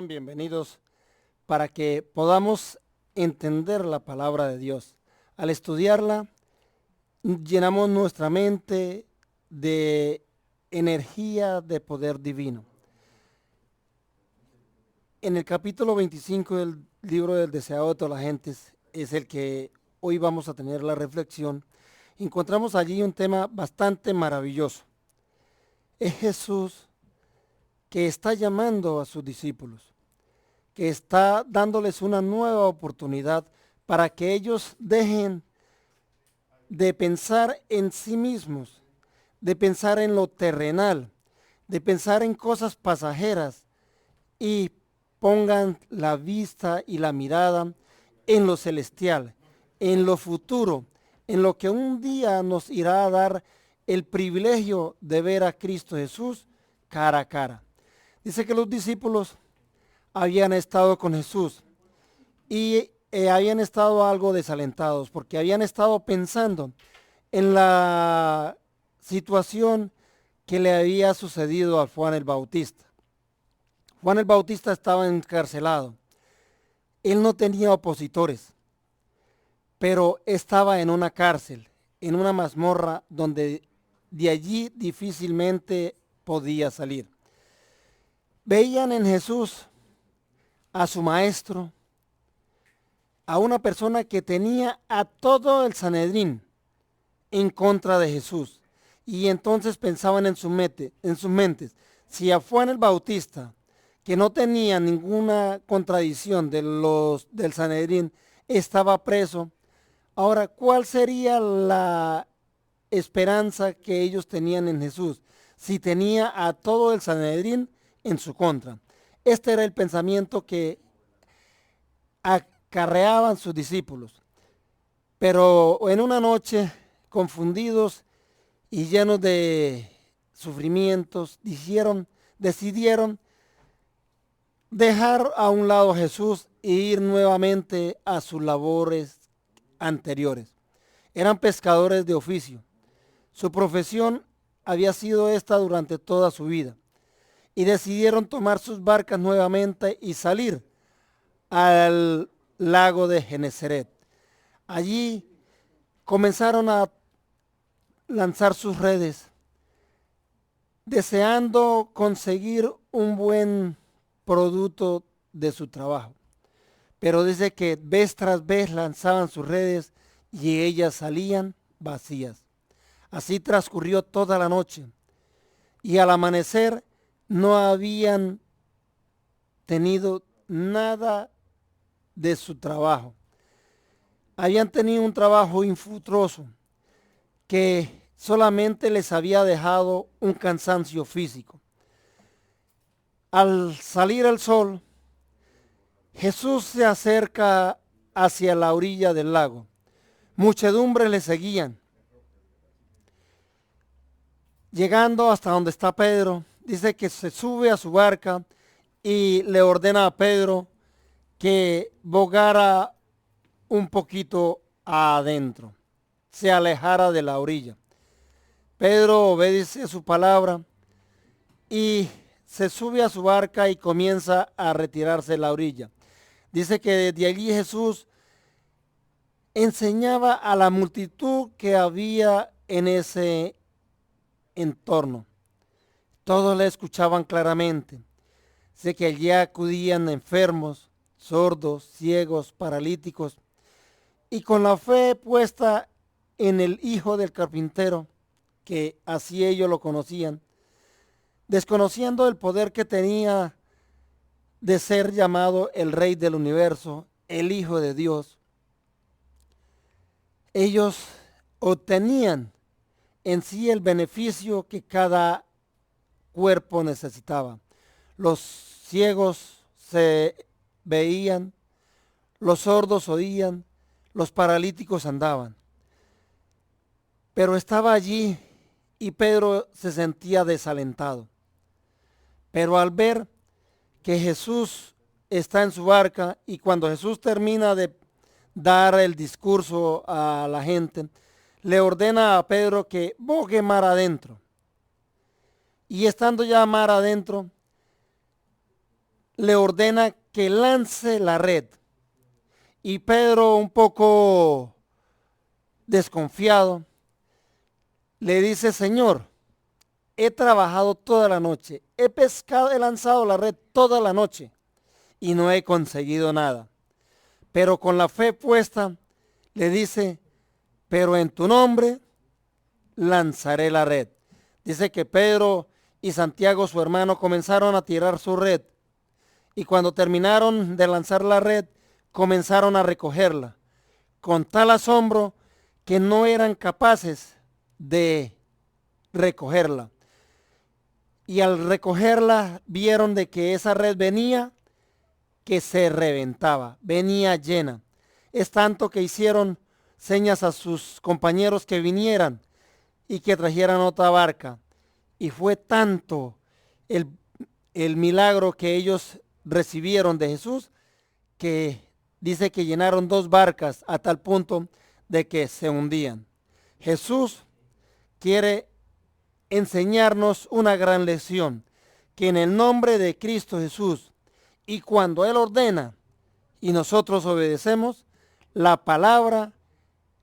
Sean bienvenidos para que podamos entender la palabra de Dios. Al estudiarla, llenamos nuestra mente de energía de poder divino. En el capítulo 25 del libro del deseado de todas las gentes, es el que hoy vamos a tener la reflexión. Encontramos allí un tema bastante maravilloso. Es Jesús que está llamando a sus discípulos, que está dándoles una nueva oportunidad para que ellos dejen de pensar en sí mismos, de pensar en lo terrenal, de pensar en cosas pasajeras y pongan la vista y la mirada en lo celestial, en lo futuro, en lo que un día nos irá a dar el privilegio de ver a Cristo Jesús cara a cara. Dice que los discípulos habían estado con Jesús y habían estado algo desalentados porque habían estado pensando en la situación que le había sucedido a Juan el Bautista. Juan el Bautista estaba encarcelado. Él no tenía opositores, pero estaba en una cárcel, en una mazmorra donde de allí difícilmente podía salir. Veían en Jesús a su maestro, a una persona que tenía a todo el Sanedrín en contra de Jesús. Y entonces pensaban en sus mentes, si a Juan el Bautista, que no tenía ninguna contradicción del Sanedrín, estaba preso, ahora, ¿cuál sería la esperanza que ellos tenían en Jesús si tenía a todo el Sanedrín en su contra? Este era el pensamiento que acarreaban sus discípulos. Pero en una noche, confundidos y llenos de sufrimientos, decidieron dejar a un lado a Jesús e ir nuevamente a sus labores anteriores. Eran pescadores de oficio. Su profesión había sido esta durante toda su vida. Y decidieron tomar sus barcas nuevamente y salir al lago de Genesaret. Allí comenzaron a lanzar sus redes, deseando conseguir un buen producto de su trabajo. Pero dice que vez tras vez lanzaban sus redes y ellas salían vacías. Así transcurrió toda la noche y al amanecer no habían tenido nada de su trabajo. Habían tenido un trabajo infructuoso que solamente les había dejado un cansancio físico. Al salir el sol, Jesús se acerca hacia la orilla del lago. Muchedumbres le seguían. Llegando hasta donde está Pedro, dice que se sube a su barca y le ordena a Pedro que bogara un poquito adentro, se alejara de la orilla. Pedro obedece su palabra y se sube a su barca y comienza a retirarse de la orilla. Dice que desde allí Jesús enseñaba a la multitud que había en ese entorno. Todos le escuchaban claramente. Sé que allí acudían enfermos, sordos, ciegos, paralíticos, y con la fe puesta en el hijo del carpintero, que así ellos lo conocían, desconociendo el poder que tenía de ser llamado el Rey del universo, el Hijo de Dios, ellos obtenían en sí el beneficio que cada cuerpo necesitaba. Los ciegos se veían, los sordos oían, los paralíticos andaban. Pero estaba allí y Pedro se sentía desalentado. Pero al ver que Jesús está en su barca y cuando Jesús termina de dar el discurso a la gente, le ordena a Pedro que bogue mar adentro. Y estando ya mar adentro, le ordena que lance la red. Y Pedro, un poco desconfiado, le dice: Señor, he trabajado toda la noche, he lanzado la red toda la noche y no he conseguido nada. Pero con la fe puesta, le dice: pero en tu nombre lanzaré la red. Dice que Pedro y Santiago, su hermano, comenzaron a tirar su red. Y cuando terminaron de lanzar la red, comenzaron a recogerla, con tal asombro que no eran capaces de recogerla. Y al recogerla vieron de que esa red venía, que se reventaba, venía llena. Es tanto que hicieron señas a sus compañeros que vinieran y que trajeran otra barca. Y fue tanto el milagro que ellos recibieron de Jesús, que dice que llenaron 2 barcas a tal punto de que se hundían. Jesús quiere enseñarnos una gran lección, que en el nombre de Cristo Jesús, y cuando Él ordena y nosotros obedecemos, la palabra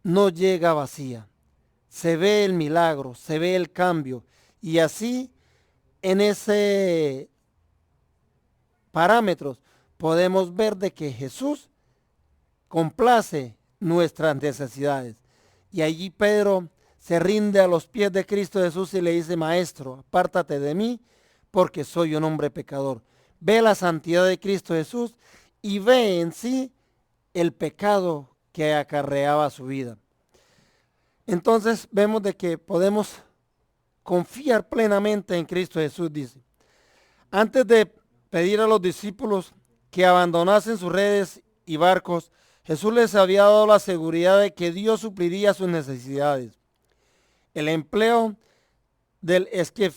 no llega vacía. Se ve el milagro, se ve el cambio, y así en ese parámetros podemos ver de que Jesús complace nuestras necesidades. Y allí Pedro se rinde a los pies de Cristo Jesús y le dice: Maestro, apártate de mí, porque soy un hombre pecador. Ve la santidad de Cristo Jesús y ve en sí el pecado que acarreaba su vida. Entonces vemos de que podemos confiar plenamente en Cristo Jesús, dice. Antes de pedir a los discípulos que abandonasen sus redes y barcos, Jesús les había dado la seguridad de que Dios supliría sus necesidades. El empleo del esquife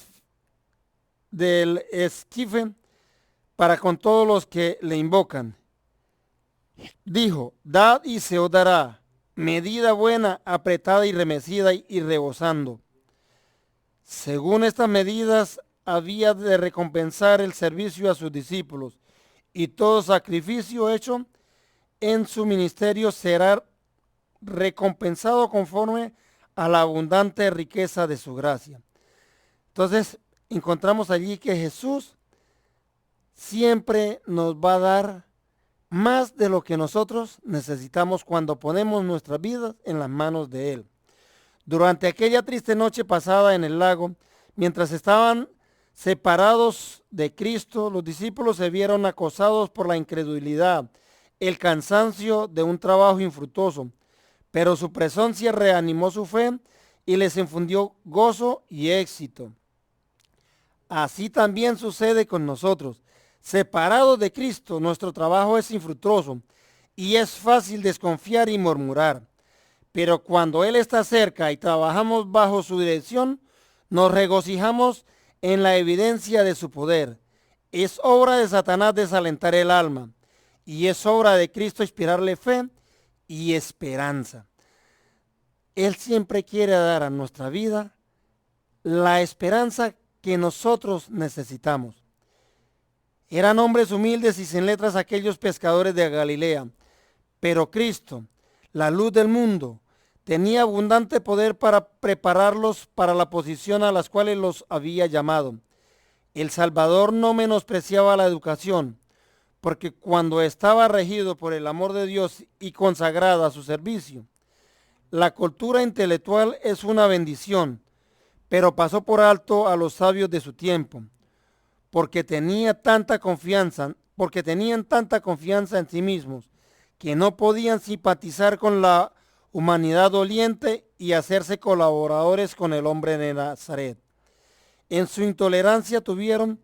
para con todos los que le invocan. Dijo: dad y se os dará, medida buena, apretada y remecida y rebosando. Según estas medidas había de recompensar el servicio a sus discípulos, y todo sacrificio hecho en su ministerio será recompensado conforme a la abundante riqueza de su gracia. Entonces encontramos allí que Jesús siempre nos va a dar más de lo que nosotros necesitamos cuando ponemos nuestras vidas en las manos de Él. Durante aquella triste noche pasada en el lago, mientras estaban separados de Cristo, los discípulos se vieron acosados por la incredulidad, el cansancio de un trabajo infructuoso, pero su presencia reanimó su fe y les infundió gozo y éxito. Así también sucede con nosotros. Separados de Cristo, nuestro trabajo es infructuoso y es fácil desconfiar y murmurar. Pero cuando Él está cerca y trabajamos bajo su dirección, nos regocijamos en la evidencia de su poder. Es obra de Satanás desalentar el alma, y es obra de Cristo inspirarle fe y esperanza. Él siempre quiere dar a nuestra vida la esperanza que nosotros necesitamos. Eran hombres humildes y sin letras aquellos pescadores de Galilea, pero Cristo, la luz del mundo, tenía abundante poder para prepararlos para la posición a las cuales los había llamado. El Salvador no menospreciaba la educación, porque cuando estaba regido por el amor de Dios y consagrada a su servicio, la cultura intelectual es una bendición, pero pasó por alto a los sabios de su tiempo, porque tenían tanta confianza en sí mismos, que no podían simpatizar con la humanidad doliente y hacerse colaboradores con el hombre de Nazaret. En su intolerancia tuvieron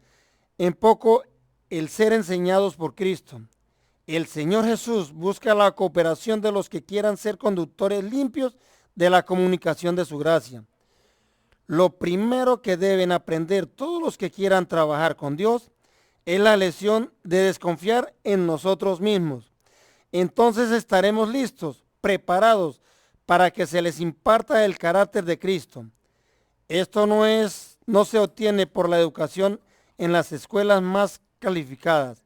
en poco el ser enseñados por Cristo. El Señor Jesús busca la cooperación de los que quieran ser conductores limpios de la comunicación de su gracia. Lo primero que deben aprender todos los que quieran trabajar con Dios es la lección de desconfiar en nosotros mismos. Entonces estaremos listos, preparados para que se les imparta el carácter de Cristo. Esto no se obtiene por la educación en las escuelas más calificadas.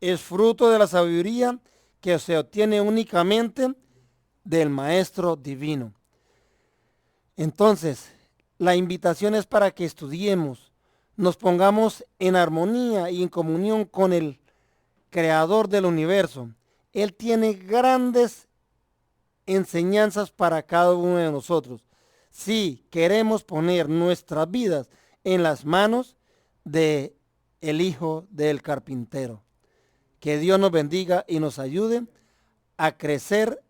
es fruto de la sabiduría que se obtiene únicamente del Maestro Divino. Entonces, la invitación es para que estudiemos, nos pongamos en armonía y en comunión con el Creador del universo. Él tiene grandes enseñanzas para cada uno de nosotros. Si queremos poner nuestras vidas en las manos de el Hijo del Carpintero. Que Dios nos bendiga y nos ayude a crecer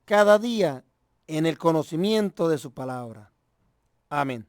cada día en el conocimiento de su palabra. Amén.